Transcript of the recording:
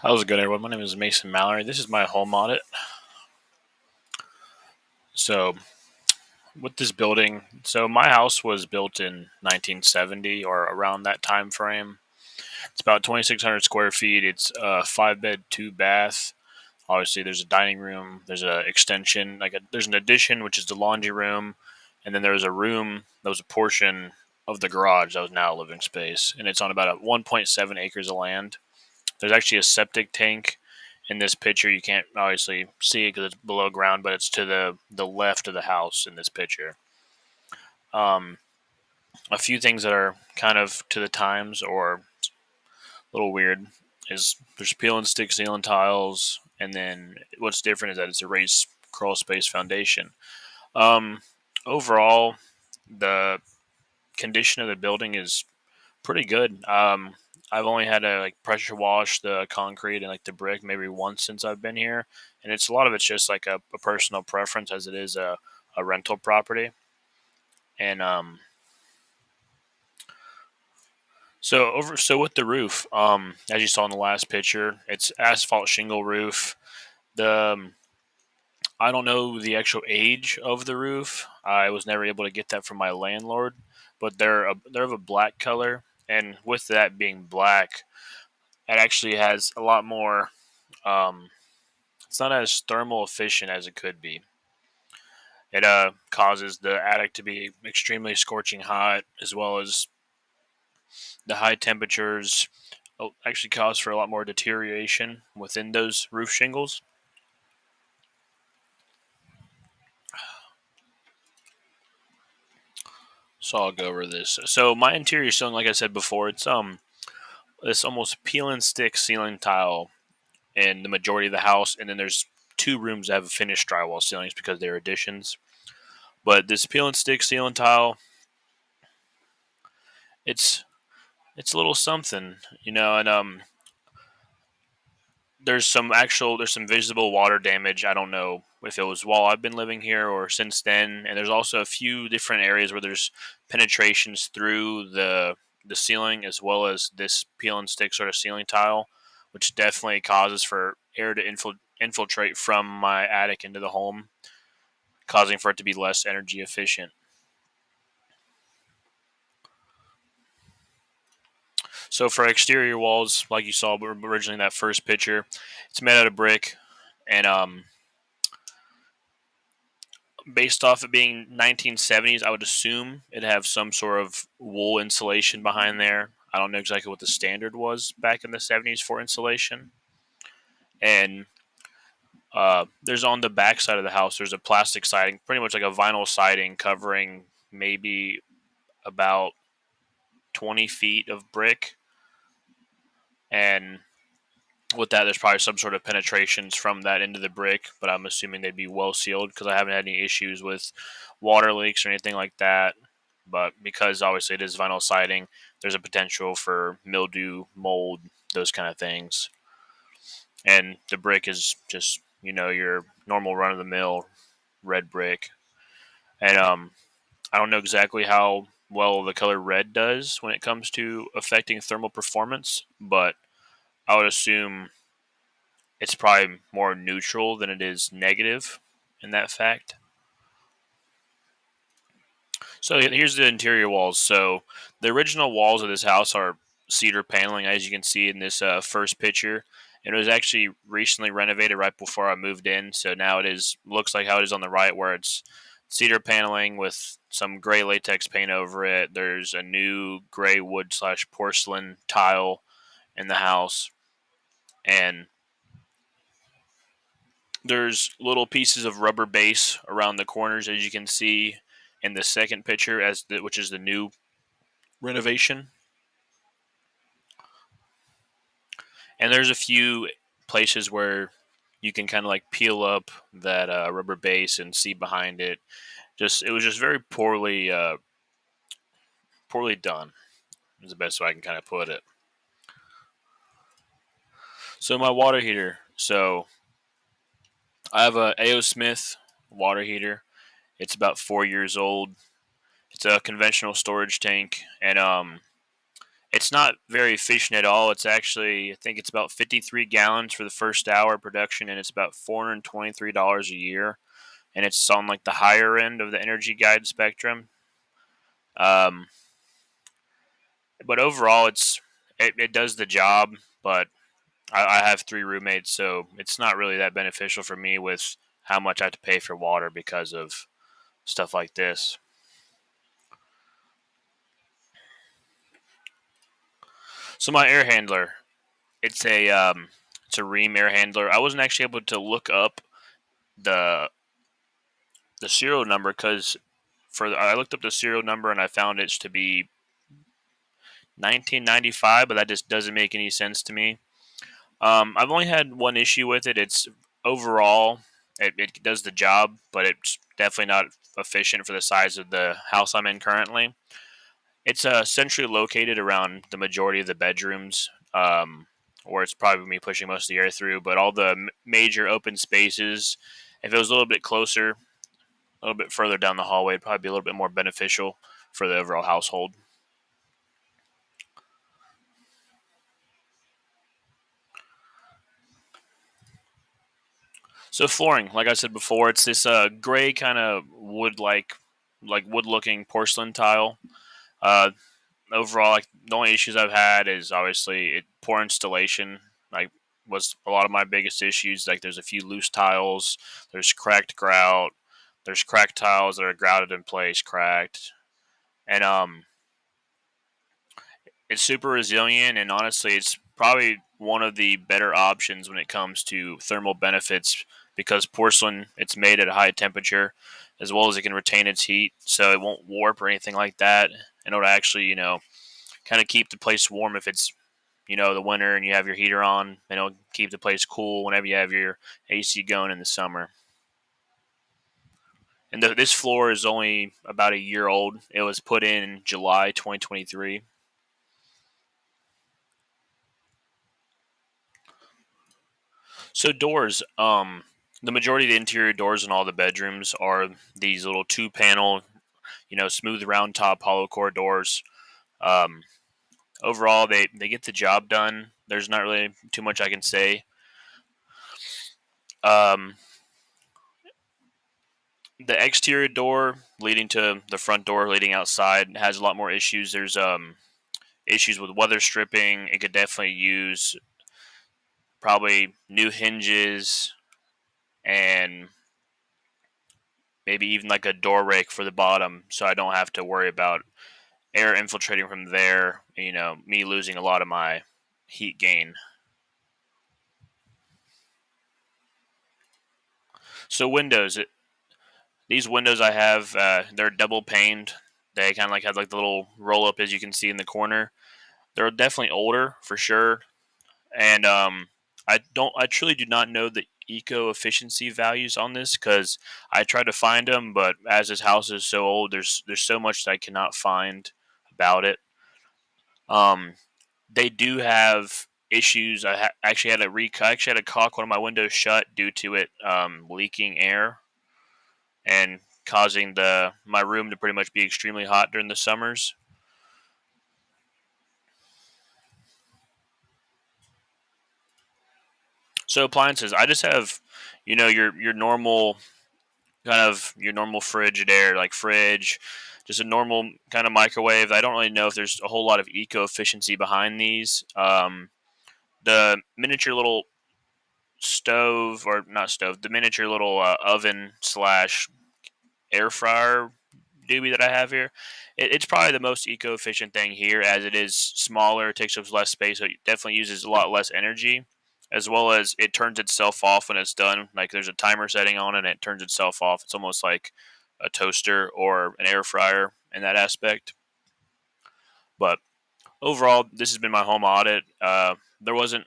How's it going, everyone? My name is Mason Mallory. This is my home audit. So, with this building, my house was built in 1970 or around that time frame. It's about 2,600 square feet. It's a 5-bed, 2-bath. Obviously, there's a dining room. There's an extension. There's an addition, which is the laundry room, and then there's a room that was a portion of the garage that was now a living space, and it's on about 1.7 acres of land. There's actually a septic tank in this picture. You can't obviously see it because it's below ground, but it's to the left of the house in this picture. Um, a few things that are kind of to the times or a little weird is there's peel and stick ceiling tiles, and then what's different is that it's a raised crawl space foundation. Um, Overall, the condition of the building is pretty good. I've only had to pressure wash the concrete and the brick maybe once since I've been here, and it's a lot of it's just a personal preference as it is a rental property. And so with the roof, as you saw in the last picture, it's asphalt shingle roof. The I don't know the actual age of the roof. I was never able to get that from my landlord, but they're of a black color, and with that being black, it actually has a lot more. It's not as thermal efficient as it could be. It causes the attic to be extremely scorching hot, as well as the high temperatures actually cause for a lot more deterioration within those roof shingles. So I'll go over this. So my interior ceiling, like I said before, it's this almost peel and stick ceiling tile in the majority of the house, and then there's two rooms that have finished drywall ceilings because they're additions. But this peel and stick ceiling tile, it's it's a little something, and there's some visible water damage. I don't know if it was while I've been living here or since then. And there's also a few different areas where there's penetrations through the ceiling, as well as this peel and stick sort of ceiling tile, which definitely causes for air to infiltrate from my attic into the home, causing for it to be less energy efficient. So for exterior walls, like you saw originally in that first picture, it's made out of brick, and based off it being 1970s, I would assume it'd have some sort of wool insulation behind there. I don't know exactly what the standard was back in the 70s for insulation. And there's on the back side of the house, there's a plastic siding, pretty much like a vinyl siding covering maybe about 20 feet of brick. And with that, there's probably some sort of penetrations from that into the brick, but I'm assuming they'd be well sealed because I haven't had any issues with water leaks or anything like that. But because obviously it is vinyl siding, there's a potential for mildew, mold, those kind of things. And the brick is just your normal run of the mill red brick. And I don't know exactly how well the color red does when it comes to affecting thermal performance, but I would assume it's probably more neutral than it is negative in that fact. So here's the interior walls. So the original walls of this house are cedar paneling, as you can see in this first picture. It was actually recently renovated right before I moved in, so now it is looks like how it is on the right, where it's cedar paneling with some gray latex paint over it. There's a new gray wood / porcelain tile in the house, and there's little pieces of rubber base around the corners, as you can see in the second picture, which is the new renovation. And there's a few places where you can kind of peel up that rubber base and see behind it. It was just very poorly done. Is the best way I can kind of put it. So my water heater. So I have a A.O. Smith water heater. It's about 4 years old. It's a conventional storage tank, and It's not very efficient at all. It's actually, I think it's about 53 gallons for the first hour production, and it's about $423 a year. And it's on like the higher end of the energy guide spectrum. Um, but overall, it does the job. But I have three roommates, so it's not really that beneficial for me with how much I have to pay for water because of stuff like this. So my air handler, it's a Ream air handler. I wasn't actually able to look up the the serial number because I looked up the serial number and I found it to be 1995, but that just doesn't make any sense to me. I've only had one issue with it. It's overall it does the job, but it's definitely not efficient for the size of the house I'm in currently. It's centrally located around the majority of the bedrooms, where it's probably me pushing most of the air through. But all the major open spaces, if it was a little bit closer, a little bit further down the hallway, it'd probably be a little bit more beneficial for the overall household. So flooring, like I said before, it's this gray kind of wood like wood looking porcelain tile. Uh, Overall, like the only issues I've had is obviously poor installation. Like was a lot of my biggest issues. Like there's a few loose tiles, there's cracked grout, there's cracked tiles that are grouted in place, cracked, and it's super resilient. And honestly, it's probably one of the better options when it comes to thermal benefits because porcelain it's made at a high temperature, as well as it can retain its heat, so it won't warp or anything like that, and it'll actually kind of keep the place warm if it's the winter and you have your heater on, and it'll keep the place cool whenever you have your AC going in the summer. And this floor is only about a year old. It was put in July 2023. So doors, the majority of the interior doors in all the bedrooms are these little two panel, smooth round top hollow core doors. Um, Overall, they get the job done. There's not really too much I can say. Um, the exterior door leading to the front door leading outside has a lot more issues. There's issues with weather stripping. It could definitely use probably new hinges and maybe even like a door rake for the bottom, so I don't have to worry about air infiltrating from there. Me losing a lot of my heat gain. So windows, these windows I have, they're double paned. They kind of like have like the little roll up as you can see in the corner. They're definitely older for sure, and I truly do not know the eco efficiency values on this because I tried to find them, but as this house is so old, there's so much that I cannot find about it. Um, they do have issues. Actually had I actually had to caulk one of my windows shut due to it leaking air and causing the my room to pretty much be extremely hot during the summers. So appliances, I just have your normal your normal Frigidaire, like fridge, just a normal kind of microwave. I don't really know if there's a whole lot of eco efficiency behind these. The miniature little stove, or not stove, the miniature little oven slash air fryer doobie that I have here. It's probably the most eco efficient thing here, as it is smaller, it takes up less space, so it definitely uses a lot less energy. As well as it turns itself off when it's done. Like there's a timer setting on it, and it turns itself off. It's almost like a toaster or an air fryer in that aspect. But overall, this has been my home audit. There wasn't